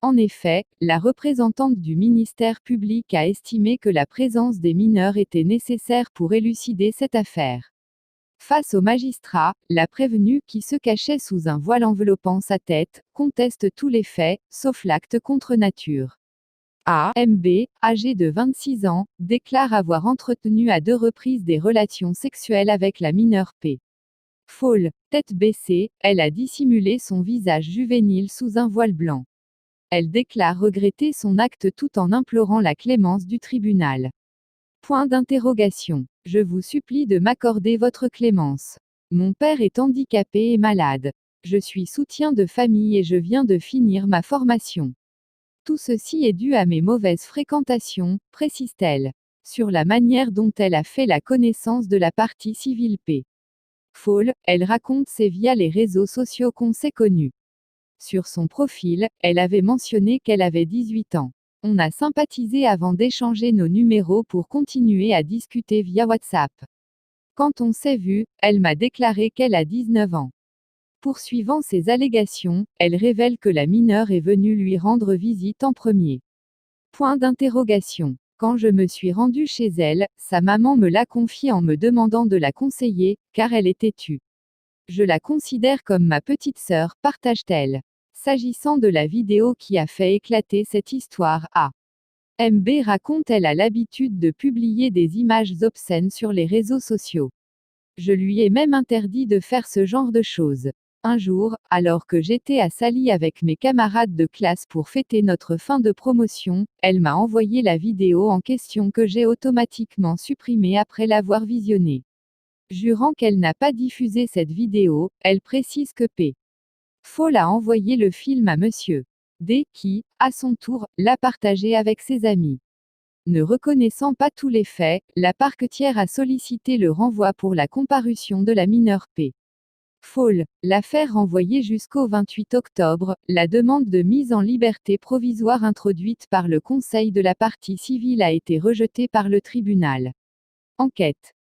En effet, la représentante du ministère public a estimé que la présence des mineurs était nécessaire pour élucider cette affaire. Face au magistrat, la prévenue, qui se cachait sous un voile enveloppant sa tête, conteste tous les faits, sauf l'acte contre nature. A.M.B., âgé de 26 ans, déclare avoir entretenu à 2 reprises des relations sexuelles avec la mineure P. Folle, tête baissée, elle a dissimulé son visage juvénile sous un voile blanc. Elle déclare regretter son acte tout en implorant la clémence du tribunal. Point d'interrogation. Je vous supplie de m'accorder votre clémence. Mon père est handicapé et malade. Je suis soutien de famille et je viens de finir ma formation. Tout ceci est dû à mes mauvaises fréquentations, précise-t-elle. Sur la manière dont elle a fait la connaissance de la partie civile P. Folle, elle raconte c'est via les réseaux sociaux qu'on s'est connus. Sur son profil, elle avait mentionné qu'elle avait 18 ans. On a sympathisé avant d'échanger nos numéros pour continuer à discuter via WhatsApp. Quand on s'est vu, elle m'a déclaré qu'elle a 19 ans. Poursuivant ses allégations, elle révèle que la mineure est venue lui rendre visite en premier. Point d'interrogation. Quand je me suis rendue chez elle, sa maman me l'a confiée en me demandant de la conseiller, car elle est têtue. Je la considère comme ma petite sœur, partage-t-elle. S'agissant de la vidéo qui a fait éclater cette histoire, A.M.B. raconte elle a l'habitude de publier des images obscènes sur les réseaux sociaux. Je lui ai même interdit de faire ce genre de choses. Un jour, alors que j'étais à Sali avec mes camarades de classe pour fêter notre fin de promotion, elle m'a envoyé la vidéo en question que j'ai automatiquement supprimée après l'avoir visionnée. Jurant qu'elle n'a pas diffusé cette vidéo, elle précise que P. Folle a envoyé le film à Monsieur D, qui, à son tour, l'a partagé avec ses amis. Ne reconnaissant pas tous les faits, la parquetière a sollicité le renvoi pour la comparution de la mineure P. Folle. L'affaire renvoyée jusqu'au 28 octobre, la demande de mise en liberté provisoire introduite par le Conseil de la partie civile a été rejetée par le tribunal. Enquête.